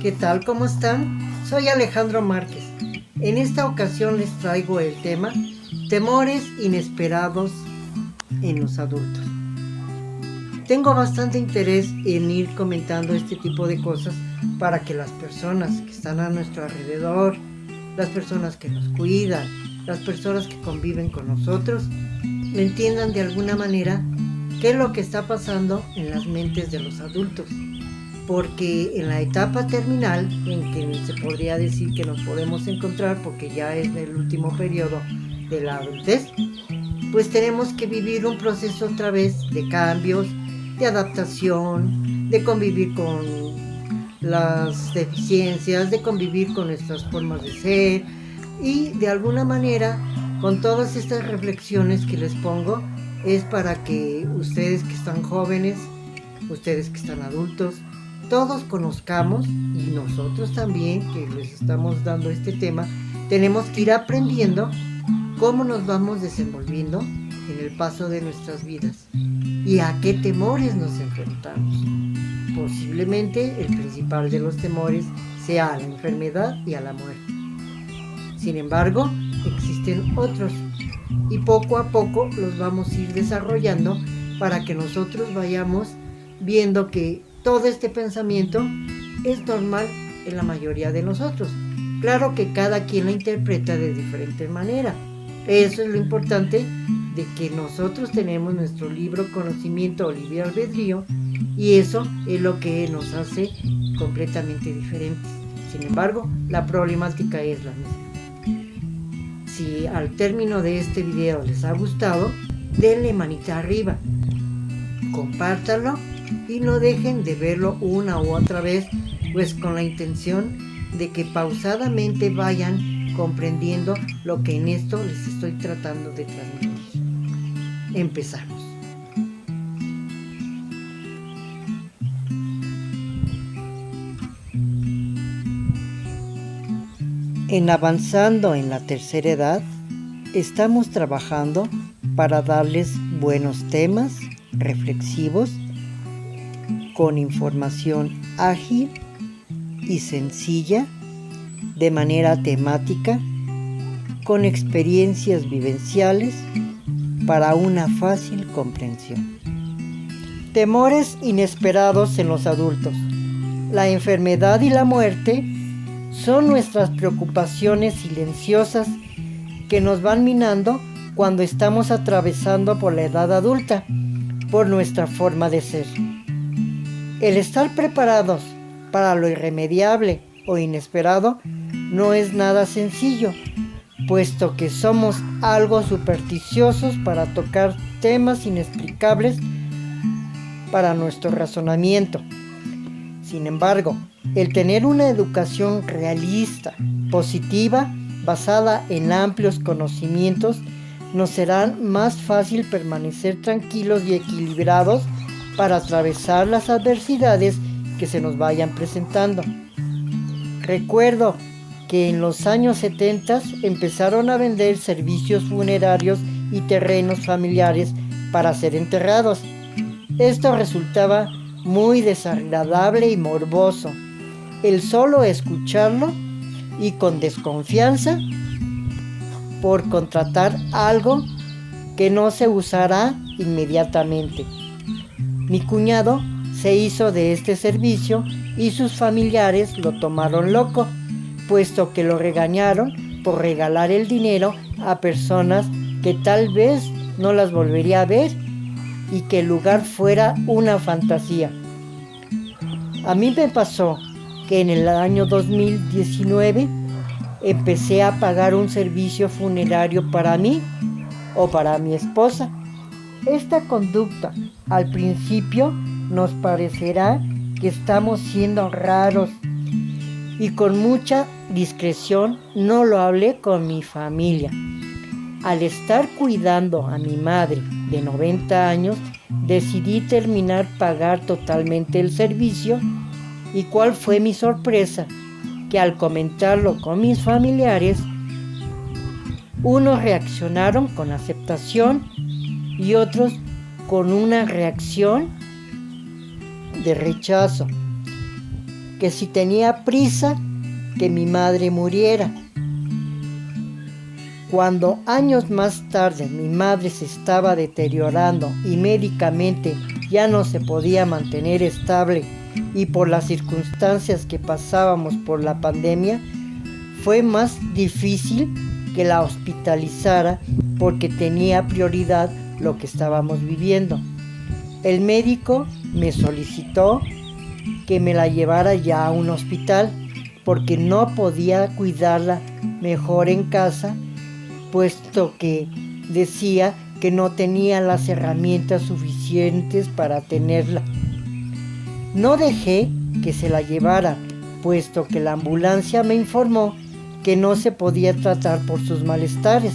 ¿Qué tal? ¿Cómo están? Soy Alejandro Márquez. En esta ocasión les traigo el tema temores inesperados en los adultos. Tengo bastante interés en ir comentando este tipo de cosas para que las personas que están a nuestro alrededor, las personas que nos cuidan, las personas que conviven con nosotros, entiendan de alguna manera qué es lo que está pasando en las mentes de los adultos. Porque en la etapa terminal, en que se podría decir que nos podemos encontrar, porque ya es el último periodo de la adultez, pues tenemos que vivir un proceso otra vez de cambios, de adaptación, de convivir con las deficiencias, de convivir con nuestras formas de ser y de alguna manera con todas estas reflexiones que les pongo es para que ustedes que están jóvenes, ustedes que están adultos, todos conozcamos y nosotros también que les estamos dando este tema, tenemos que ir aprendiendo cómo nos vamos desenvolviendo en el paso de nuestras vidas y a qué temores nos enfrentamos. Posiblemente el principal de los temores sea a la enfermedad y a la muerte. Sin embargo, existen otros y poco a poco los vamos a ir desarrollando para que nosotros vayamos viendo que todo este pensamiento es normal en la mayoría de nosotros. Claro que cada quien la interpreta de diferente manera. Eso es lo importante de que nosotros tenemos nuestro libre conocimiento o libre albedrío y eso es lo que nos hace completamente diferentes. Sin embargo, la problemática es la misma. Si al término de este video les ha gustado, denle manita arriba, compártanlo y no dejen de verlo una u otra vez, pues con la intención de que pausadamente vayan comprendiendo lo que en esto les estoy tratando de transmitir. Empezamos. En Avanzando en la Tercera Edad, estamos trabajando para darles buenos temas reflexivos con información ágil y sencilla, de manera temática, con experiencias vivenciales para una fácil comprensión. Temores inesperados en los adultos. La enfermedad y la muerte son nuestras preocupaciones silenciosas que nos van minando cuando estamos atravesando por la edad adulta, por nuestra forma de ser. El estar preparados para lo irremediable o inesperado no es nada sencillo, puesto que somos algo supersticiosos para tocar temas inexplicables para nuestro razonamiento. Sin embargo, el tener una educación realista, positiva, basada en amplios conocimientos, nos será más fácil permanecer tranquilos y equilibrados para atravesar las adversidades que se nos vayan presentando. Recuerdo que en los años 70 empezaron a vender servicios funerarios y terrenos familiares para ser enterrados. Esto resultaba muy desagradable y morboso. El solo escucharlo y con desconfianza por contratar algo que no se usará inmediatamente. Mi cuñado se hizo de este servicio y sus familiares lo tomaron loco, puesto que lo regañaron por regalar el dinero a personas que tal vez no las volvería a ver y que el lugar fuera una fantasía. A mí me pasó que en el año 2019 empecé a pagar un servicio funerario para mí o para mi esposa. Esta conducta al principio nos parecerá que estamos siendo raros y con mucha discreción no lo hablé con mi familia. Al estar cuidando a mi madre de 90 años, decidí terminar pagar totalmente el servicio y ¿cuál fue mi sorpresa? Que al comentarlo con mis familiares, unos reaccionaron con aceptación y otros con una reacción de rechazo. que si tenía prisa que mi madre muriera. Cuando años más tarde mi madre se estaba deteriorando y médicamente ya no se podía mantener estable y por las circunstancias que pasábamos por la pandemia, fue más difícil que la hospitalizara porque tenía prioridad lo que estábamos viviendo. El médico me solicitó que me la llevara ya a un hospital porque no podía cuidarla mejor en casa, puesto que decía que no tenía las herramientas suficientes para tenerla. No dejé que se la llevara, puesto que la ambulancia me informó que no se podía tratar por sus malestares,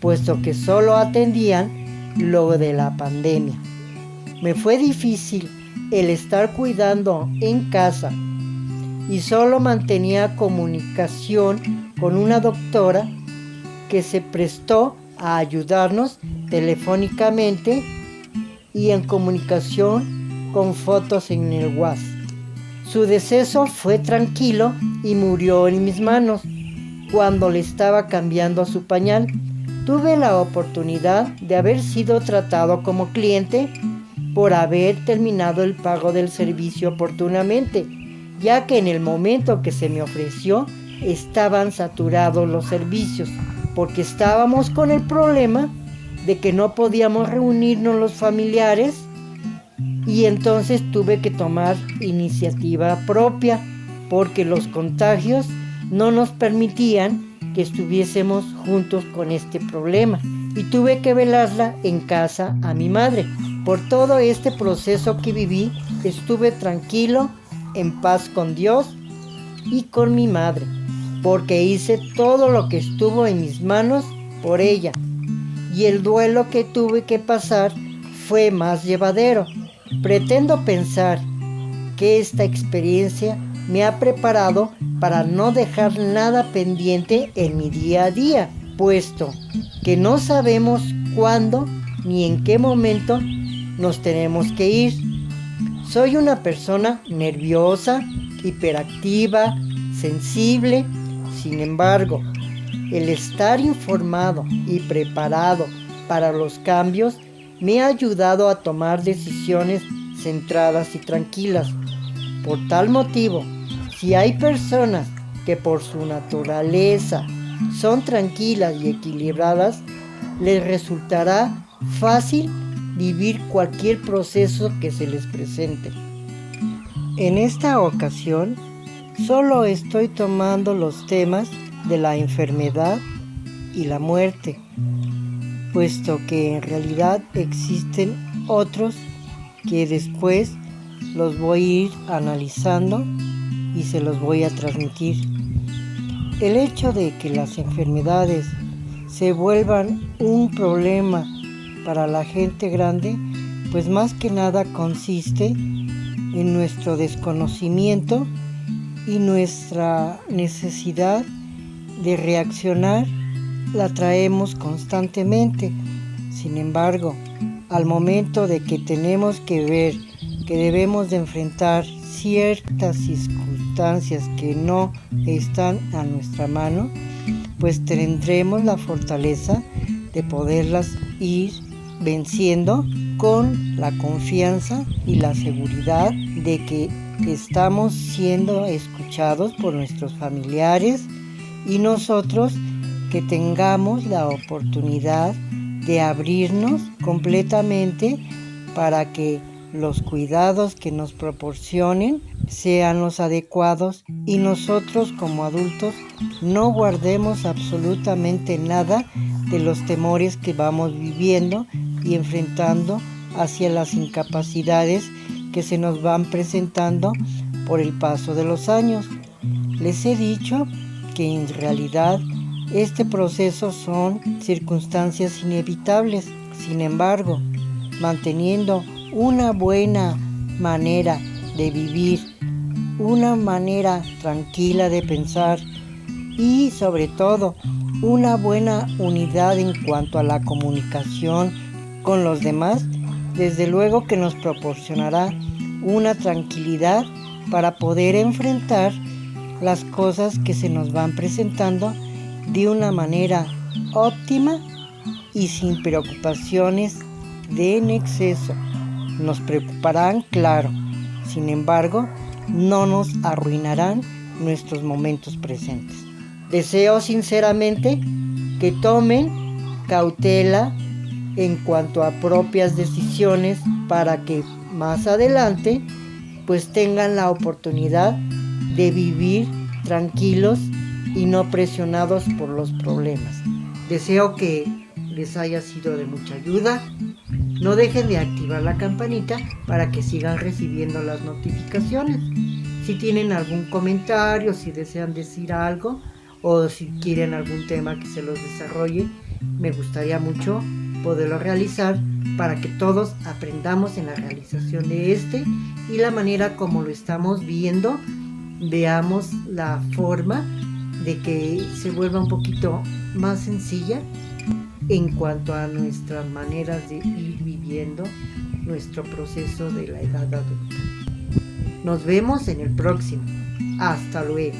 puesto que solo atendían lo de la pandemia. Me fue difícil el estar cuidando en casa y solo mantenía comunicación con una doctora que se prestó a ayudarnos telefónicamente y en comunicación con fotos en el WhatsApp. Su deceso fue tranquilo y murió en mis manos cuando le estaba cambiando su pañal. Tuve la oportunidad de haber sido tratado como cliente por haber terminado el pago del servicio oportunamente, ya que en el momento que se me ofreció estaban saturados los servicios, porque estábamos con el problema de que no podíamos reunirnos los familiares y entonces tuve que tomar iniciativa propia porque los contagios no nos permitían que estuviésemos juntos con este problema y tuve que velarla en casa a mi madre. Por todo este proceso que viví, estuve tranquilo, en paz con Dios y con mi madre, porque hice todo lo que estuvo en mis manos por ella, y el duelo que tuve que pasar fue más llevadero. Pretendo pensar que esta experiencia me ha preparado para no dejar nada pendiente en mi día a día, puesto que no sabemos cuándo ni en qué momento nos tenemos que ir. Soy una persona nerviosa, hiperactiva, sensible. Sin embargo, el estar informado y preparado para los cambios me ha ayudado a tomar decisiones centradas y tranquilas. Por tal motivo, si hay personas que por su naturaleza son tranquilas y equilibradas, les resultará fácil vivir cualquier proceso que se les presente. En esta ocasión, solo estoy tomando los temas de la enfermedad y la muerte, puesto que en realidad existen otros que después los voy a ir analizando y se los voy a transmitir. El hecho de que las enfermedades se vuelvan un problema para la gente grande, pues más que nada consiste en nuestro desconocimiento y nuestra necesidad de reaccionar la traemos constantemente. Sin embargo, al momento de que tenemos que ver que debemos de enfrentar ciertas circunstancias que no están a nuestra mano, pues tendremos la fortaleza de poderlas ir venciendo con la confianza y la seguridad de que estamos siendo escuchados por nuestros familiares y nosotros que tengamos la oportunidad de abrirnos completamente para que los cuidados que nos proporcionen sean los adecuados y nosotros como adultos no guardemos absolutamente nada de los temores que vamos viviendo y enfrentando hacia las incapacidades que se nos van presentando por el paso de los años. Les he dicho que en realidad este proceso son circunstancias inevitables. Sin embargo, manteniendo una buena manera de vivir, una manera tranquila de pensar y sobre todo una buena unidad en cuanto a la comunicación con los demás, desde luego que nos proporcionará una tranquilidad para poder enfrentar las cosas que se nos van presentando de una manera óptima y sin preocupaciones en exceso. Nos preocuparán, claro, sin embargo, no nos arruinarán nuestros momentos presentes. Deseo sinceramente que tomen cautela en cuanto a propias decisiones para que más adelante pues tengan la oportunidad de vivir tranquilos y no presionados por los problemas. Deseo que les haya sido de mucha ayuda. No dejen de activar la campanita para que sigan recibiendo las notificaciones. Si tienen algún comentario, si desean decir algo o si quieren algún tema que se los desarrolle, me gustaría mucho poderlo realizar para que todos aprendamos en la realización de este y la manera como lo estamos viendo, veamos la forma de que se vuelva un poquito más sencilla en cuanto a nuestras maneras de ir viviendo nuestro proceso de la edad adulta. Nos vemos en el próximo. Hasta luego.